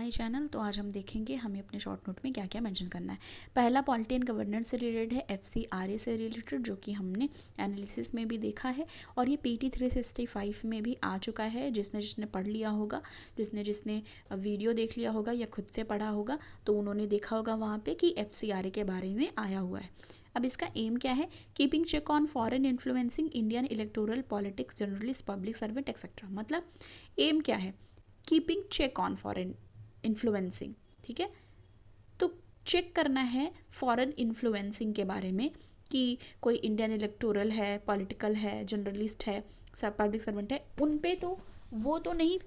My channel. तो आज हम देखेंगे हमें अपने शॉर्ट नोट में क्या क्या मेंशन करना है। पहला पॉलिटी एंड गवर्नेंस से रिलेटेड है, FCRA से रिलेटेड, जो कि हमने एनालिसिस में भी देखा है और ये PT 365 में भी आ चुका है। जिसने पढ़ लिया होगा, जिसने वीडियो देख लिया होगा या खुद से पढ़ा होगा तो उन्होंने देखा होगा वहाँ पे कि FCRA के बारे में आया हुआ है। अब इसका एम क्या है? Keeping check on foreign influencing Indian electoral politics, journalist, public servant etcetera. मतलब एम क्या है? Keeping check on foreign influencing, ठीक है। तो चेक करना है फॉरेन इन्फ्लुएंसिंग के बारे में कि कोई इंडियन इलेक्टोरल है, पॉलिटिकल है, जर्नलिस्ट है, सब पब्लिक सर्वेंट है, उन पे तो वो तो नहीं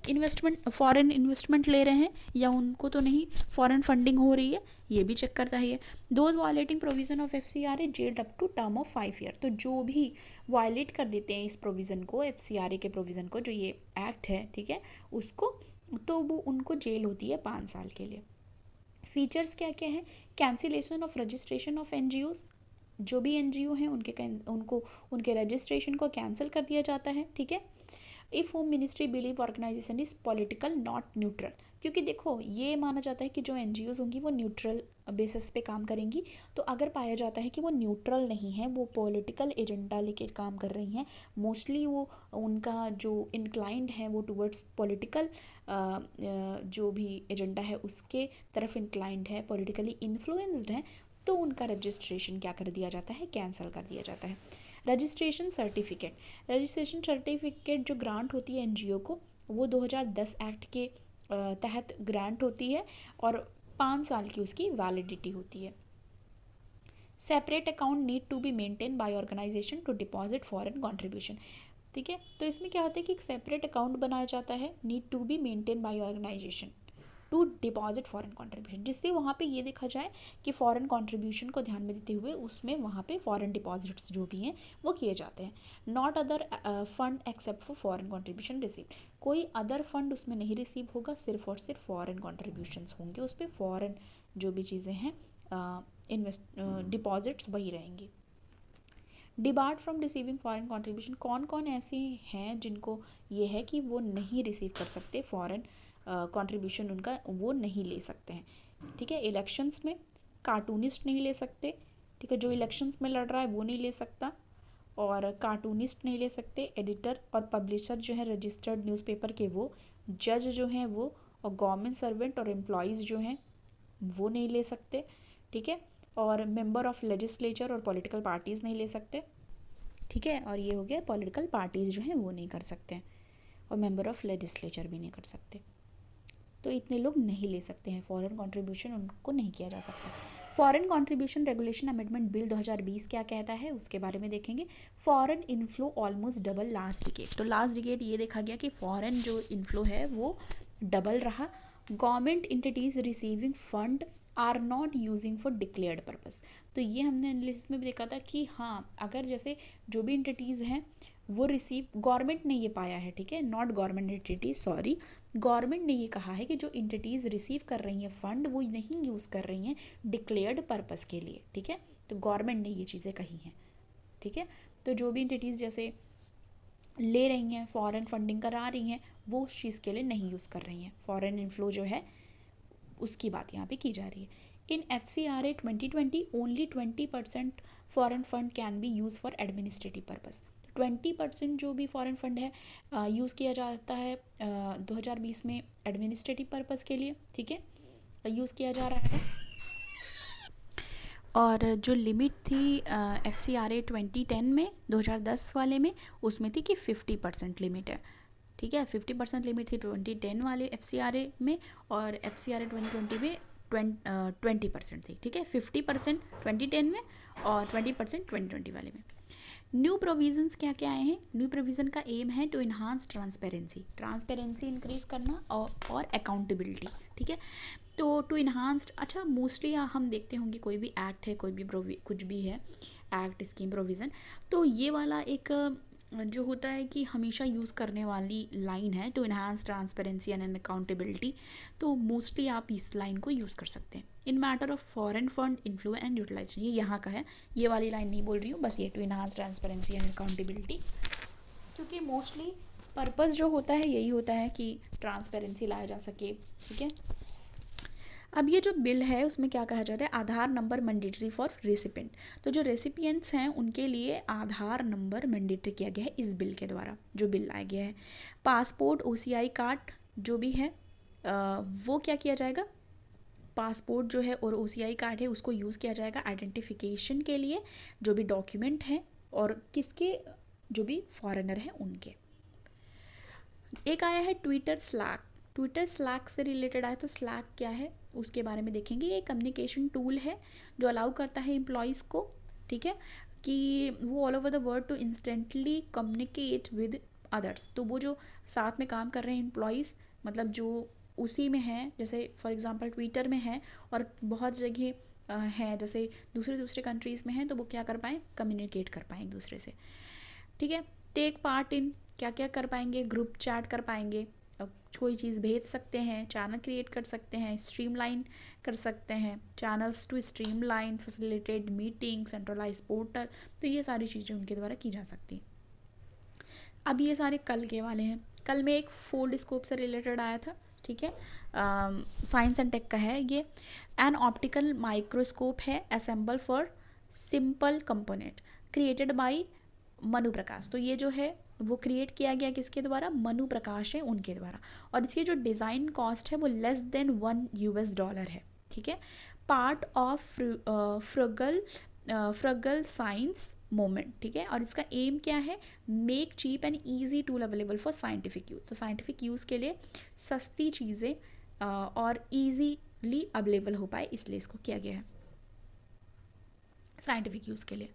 फॉरेन इन्वेस्टमेंट ले रहे हैं या उनको तो नहीं फॉरेन फंडिंग हो रही है, ये भी चेक करता है। Those violating provision of FCRA jailed up to term of 5 year. तो जो भी वायलेट कर देते हैं इस प्रोविज़न को, FCRA के प्रोविज़न को, जो ये एक्ट है, ठीक है, उसको, तो वो उनको जेल होती है 5 साल के लिए। फीचर्स क्या क्या है? Cancellation of registration of NGOs, जो भी NGO हैं उनके रजिस्ट्रेशन को कैंसिल कर दिया जाता है, ठीक है। If home ministry believe organisation is political not neutral, क्योंकि देखो ये माना जाता है कि जो NGOs होंगी वो न्यूट्रल बेसिस पे काम करेंगी। तो अगर पाया जाता है कि वो न्यूट्रल नहीं है, वो पॉलिटिकल एजेंडा लेके काम कर रही हैं, मोस्टली वो उनका जो इंक्लाइंड है वो टुवर्ड्स पॉलिटिकल जो भी एजेंडा है उसके तरफ इंक्लाइंड है, पॉलिटिकली इन्फ्लुएंस्ड है, तो उनका रजिस्ट्रेशन क्या कर दिया जाता है? कैंसिल कर दिया जाता है। रजिस्ट्रेशन सर्टिफिकेट जो ग्रांट होती है NGO को, वो 2010 एक्ट के तहत ग्रांट होती है और 5 साल की उसकी वैलिडिटी होती है। Separate account need to be maintain by organisation to deposit foreign contribution, ठीक है। तो इसमें क्या होता है कि एक सेपरेट अकाउंट बनाया जाता है, need to be maintain by organisation to deposit foreign contribution, जिससे वहाँ पे ये देखा जाए कि फॉरेन कंट्रीब्यूशन को ध्यान में देते हुए उसमें वहाँ पे फॉरेन डिपॉजिट्स जो भी हैं वो किए जाते हैं। Not other fund except for foreign contribution receive, कोई अदर फंड उसमें नहीं रिसीव होगा, सिर्फ और सिर्फ फॉरेन कंट्रीब्यूशंस होंगे उस पर, फॉरेन जो भी चीज़ें हैं डिपॉजिट्स वही रहेंगी। Debarred from receiving foreign contribution, कौन कौन ऐसे हैं जिनको ये है कि वो नहीं रिसीव कर सकते फॉरेन कंट्रीब्यूशन, उनका वो नहीं ले सकते हैं, ठीक है। इलेक्शंस में कार्टूनिस्ट नहीं ले सकते, ठीक है, जो इलेक्शंस में लड़ रहा है वो नहीं ले सकता, और कार्टूनिस्ट नहीं ले सकते, एडिटर और पब्लिशर जो है रजिस्टर्ड न्यूज़पेपर के, वो जज जो हैं वो, और गवर्नमेंट सर्वेंट और एम्प्लॉयज़ जो हैं वो नहीं ले सकते, ठीक है। और मेंबर ऑफ लेजिस्लेचर और पॉलिटिकल पार्टीज़ नहीं ले सकते, ठीक है। और ये हो गया पॉलिटिकल पार्टीज़ जो हैं वो नहीं कर सकते हैं, और मेंबर ऑफ लेजिस्लेचर भी नहीं कर सकते। तो इतने लोग नहीं ले सकते हैं फॉरेन कंट्रीब्यूशन, उनको नहीं किया जा सकता। Foreign contribution regulation amendment bill 2020 क्या कहता है उसके बारे में देखेंगे। Foreign inflow almost double last decade, तो लास्ट डिकेड ये देखा गया कि फॉरेन जो इनफ्लो है वो डबल रहा। Government entities receiving fund are not using for declared purpose, तो ये हमने एनालिसिस में भी देखा था कि हाँ, अगर जैसे जो भी इंटिटीज़ हैं वो रिसीव, गवर्नमेंट ने ये पाया है, ठीक है, not government entity, sorry, government ने ये कहा है कि जो इंटिटीज़ रिसीव कर रही हैं फंड वो नहीं यूज़ कर रही हैं डिक्लेयर्ड पर्पस के लिए, ठीक है। तो गवर्नमेंट ने ये चीज़ें कही हैं, ठीक है। तो जो भी इंटिटीज़ जैसे ले रही हैं, फॉरेन फंडिंग करा रही हैं, वो उस चीज़ के लिए नहीं यूज़ कर रही हैं, फॉरेन इनफ्लो जो है उसकी बात यहाँ पे की जा रही है। इन FCRA 2020 only 20% foreign fund can be use for administrative purpose, 20% जो भी फॉरेन फंड है यूज़ किया जाता है 2020 में एडमिनिस्ट्रेटिव पर्पस के लिए, ठीक है, यूज़ किया जा रहा है। और जो लिमिट थी FCRA 2010 में, 2010 वाले में, उसमें थी कि 50% लिमिट है, ठीक है। 50% लिमिट थी 2010 वाले FCRA में, और FCRA 2020 में 20% थी, ठीक है। 50% 2010 में और 20% 2020 वाले में। न्यू प्रोविजंस क्या क्या आए हैं? न्यू प्रोविज़न का एम है टू इन्हांस ट्रांसपेरेंसी इंक्रीज करना और अकाउंटेबिलिटी, ठीक है। तो टू इन्हांस्ड, अच्छा, मोस्टली हम देखते होंगे कोई भी एक्ट है, कोई भी कुछ भी है एक्ट, स्कीम, प्रोविज़न, तो ये वाला एक जो होता है कि हमेशा यूज़ करने वाली लाइन है, to enhance transparency and accountability, तो मोस्टली आप इस लाइन को यूज़ कर सकते हैं। In matter of foreign fund inflow and utilisation, ये यहाँ का है, ये वाली लाइन नहीं बोल रही हूँ, बस ये to enhance transparency and accountability, क्योंकि मोस्टली पर्पस जो होता है यही होता है कि ट्रांसपेरेंसी लाया जा सके, ठीक है। अब ये जो बिल है उसमें क्या कहा जा रहा है, आधार नंबर मैंडेटरी फॉर रेसिपिएंट। तो जो रेसिपिएंट्स हैं उनके लिए आधार नंबर मैंडेटरी किया गया है इस बिल के द्वारा, जो बिल लाया गया है। पासपोर्ट, ओसीआई कार्ड जो भी है वो क्या किया जाएगा, पासपोर्ट जो है और ओसीआई कार्ड है उसको यूज़ किया जाएगा आइडेंटिफिकेशन के लिए, जो भी डॉक्यूमेंट हैं और किसके, जो भी फॉरेनर हैं उनके। एक आया है ट्विटर स्लैक। ट्विटर स्लैक से रिलेटेड आया, तो स्लैक क्या है उसके बारे में देखेंगे। ये कम्युनिकेशन टूल है जो अलाउ करता है एम्प्लॉयज़ को, ठीक है, कि वो all over the world to instantly communicate with others. तो वो जो साथ में काम कर रहे हैं एम्प्लॉयज़, मतलब जो उसी में हैं, जैसे फॉर एग्जांपल ट्विटर में है और बहुत जगह हैं, जैसे दूसरे दूसरे कंट्रीज़ में हैं, तो वो क्या कर पाएँ, कम्युनिकेट कर पाएँ एक दूसरे से, ठीक है। टेक पार्ट इन, क्या क्या कर पाएंगे, ग्रुप चैट कर पाएंगे, अब कोई चीज़ भेज सकते हैं, चैनल क्रिएट कर सकते हैं, स्ट्रीमलाइन कर सकते हैं, channels to streamline, facilitate meeting, centralise portal. तो ये सारी चीज़ें उनके द्वारा की जा सकती हैं। अब ये सारे कल के वाले हैं। कल में एक फोल्ड स्कोप से रिलेटेड आया था, ठीक है, साइंस एंड टेक का है ये। एन ऑप्टिकल माइक्रोस्कोप है assemble for simple component created by Manu Prakash. तो ये जो है वो क्रिएट किया गया किसके द्वारा, मनु प्रकाश है उनके द्वारा। और इसकी जो डिज़ाइन कॉस्ट है वो लेस देन $1 है, ठीक है। Part of frugal science movement, ठीक है। और इसका एम क्या है, make cheap and easy tool available for scientific use. तो साइंटिफिक यूज़ के लिए सस्ती चीज़ें और ईजीली अवेलेबल हो पाए, इसलिए इसको किया गया है साइंटिफिक यूज़ के लिए,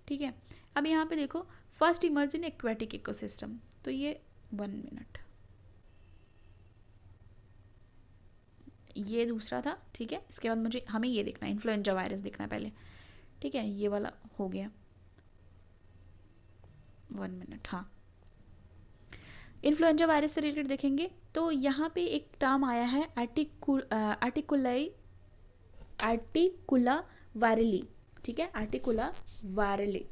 ठीक है। अब यहाँ पे देखो, first emerge in aquatic ecosystem. तो ये 1 मिनट, ये दूसरा था, ठीक है। इसके बाद मुझे हमें ये देखना है, इन्फ्लुएंजा वायरस देखना है पहले, ठीक है। ये वाला हो गया, 1 मिनट, हाँ। इन्फ्लुएंजा वायरस से रिलेटेड देखेंगे तो यहाँ पे एक टर्म आया है आर्टिकुला वायरली, ठीक है, आर्टिकुला वायरली।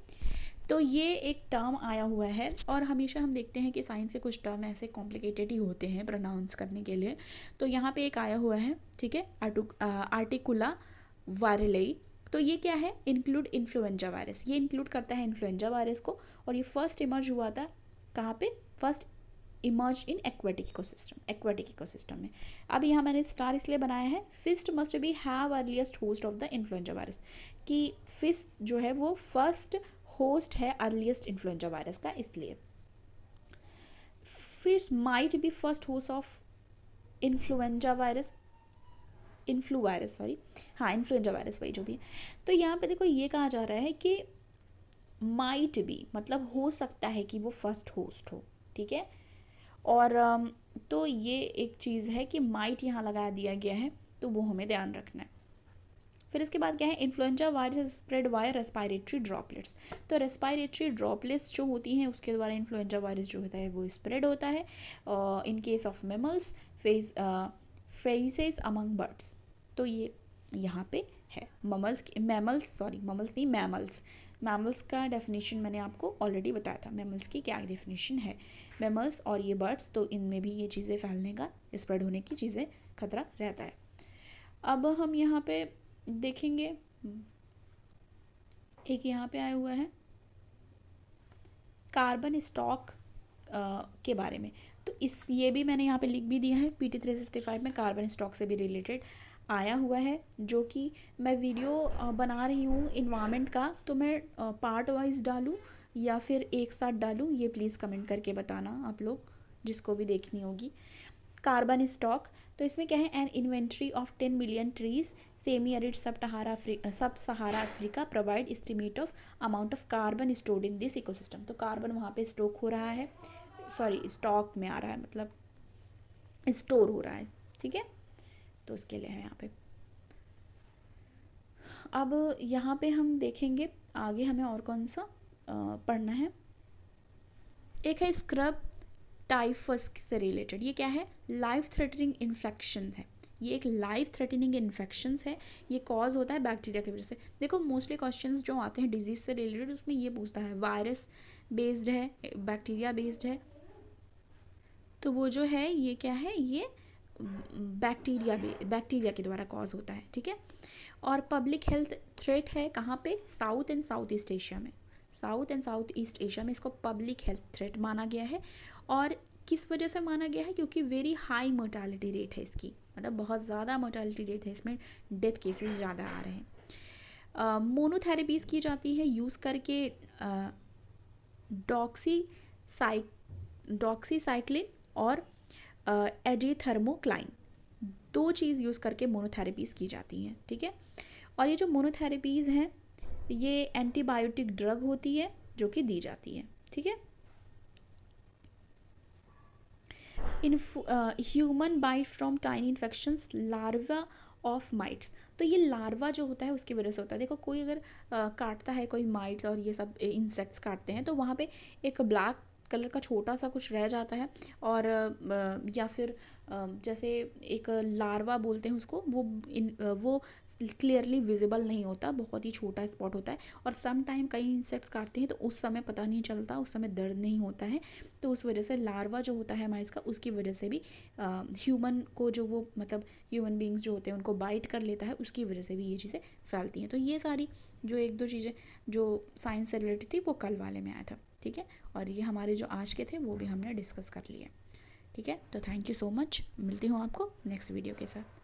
तो ये एक टर्म आया हुआ है, और हमेशा हम देखते हैं कि साइंस के कुछ टर्म ऐसे कॉम्प्लिकेटेड ही होते हैं प्रोनाउंस करने के लिए। तो यहाँ पे एक आया हुआ है, ठीक है, आर्टिकुला वायरली। तो ये क्या है, इंक्लूड इन्फ्लुएंजा वायरस, ये इंक्लूड करता है इन्फ्लुएंजा वायरस को। और ये फर्स्ट इमर्ज हुआ था कहाँ पे, first emerge in aquatic ecosystem में। अब यहाँ मैंने स्टार इसलिए बनाया है, fish must be have earliest host of the influenza virus, कि फिस्ट जो है वो फर्स्ट होस्ट है अर्लीस्ट इन्फ्लुएंजा वायरस का, इसलिए fish might be first host of influenza virus, influenza virus वही जो भी है। तो यहाँ पे देखो ये कहा जा रहा है कि माइट बी मतलब हो सकता है कि वो फर्स्ट होस्ट हो, ठीक है। और तो ये एक चीज़ है कि माइट यहाँ लगा दिया गया है, तो वो हमें ध्यान रखना है। फिर इसके बाद क्या है, influenza virus spread by respiratory droplets. तो रेस्पायरेटरी ड्रॉपलेट्स जो होती हैं उसके द्वारा इन्फ्लुएंजा वायरस जो होता है वो स्प्रेड होता है in case of mammals, faces among birds. तो ये यहाँ पे है ममल्स नहीं, मैमल्स का डेफिनेशन मैंने आपको ऑलरेडी बताया था, मैमल्स की क्या डेफिनेशन है। मैमल्स और ये बर्ड्स, तो इनमें भी ये चीज़ें फैलने का, स्प्रेड होने की चीज़ें खतरा रहता है। अब हम यहाँ पे देखेंगे, एक यहाँ पे आया हुआ है कार्बन स्टॉक के बारे में। तो इस ये भी मैंने यहाँ पे लिख भी दिया है, PT 365 में कार्बन स्टॉक से भी रिलेटेड आया हुआ है, जो कि मैं वीडियो बना रही हूँ इन्वायरमेंट का, तो मैं पार्ट वाइज डालूँ या फिर एक साथ डालूँ, ये प्लीज़ कमेंट करके बताना आप लोग, जिसको भी देखनी होगी। कार्बन स्टॉक, तो इसमें क्या है, an inventory of 10 million trees semi arid sub Sahara Africa provide estimate of amount of carbon stored in this ecosystem. तो कार्बन वहाँ पे स्टॉक हो रहा है, स्टॉक में आ रहा है, मतलब स्टोर हो रहा है, ठीक है। तो उसके लिए है यहाँ पे। अब यहाँ पे हम देखेंगे आगे हमें और कौन सा पढ़ना है। एक है स्क्रब टाइफस से रिलेटेड, ये क्या है, लाइफ थ्रेटनिंग इन्फेक्शन है। ये एक लाइफ थ्रेटनिंग इन्फेक्शंस है, ये कॉज होता है बैक्टीरिया की वजह से। देखो मोस्टली क्वेश्चंस जो आते हैं डिजीज़ से रिलेटेड उसमें ये पूछता है वायरस बेस्ड है, बैक्टीरिया बेस्ड है। तो वो जो है ये क्या है, ये बैक्टीरिया के द्वारा कॉज होता है, ठीक है। और पब्लिक हेल्थ थ्रेट है कहाँ पे, south and south east Asia में, south and south east Asia में इसको पब्लिक हेल्थ थ्रेट माना गया है। और किस वजह से माना गया है, क्योंकि वेरी हाई मोर्टालिटी रेट है इसकी, मतलब बहुत ज़्यादा मोर्टालिटी रेट है इसमें, डेथ केसेस ज़्यादा आ रहे हैं। मोनोथेरेपीज़ की जाती है यूज़ करके डॉक्सीसाइक्लिन और एजीथर्मोक्लाइन, दो चीज़ यूज़ करके मोनोथेरेपीज़ की जाती हैं, ठीक है। और ये जो मोनोथेरेपीज़ हैं ये एंटीबायोटिक ड्रग होती है जो कि दी जाती है, ठीक है। In human bite from tiny infections larva of mites, तो ये लार्वा जो होता है उसकी वजह से होता है। देखो कोई अगर काटता है, कोई माइट्स और ये सब इंसेक्ट्स काटते हैं तो वहाँ पे एक ब्लैक कलर का छोटा सा कुछ रह जाता है, और या फिर जैसे एक लार्वा बोलते हैं उसको, वो क्लियरली विजिबल नहीं होता, बहुत ही छोटा स्पॉट होता है। और सम टाइम कई इंसेक्ट्स काटते हैं तो उस समय पता नहीं चलता, उस समय दर्द नहीं होता है, तो उस वजह से लार्वा जो होता है माइट्स का, उसकी वजह से भी ह्यूमन को जो वो मतलब ह्यूमन बींग्स जो होते हैं उनको बाइट कर लेता है, उसकी वजह से भी ये चीज़ें फैलती हैं। तो ये सारी जो एक दो चीज़ें जो साइंस से रिलेटेड थी वो कल वाले में आया था, ठीक है। और ये हमारे जो आज के थे वो भी हमने डिस्कस कर लिए, ठीक है। तो थैंक यू सो मच, मिलती हूँ आपको नेक्स्ट वीडियो के साथ।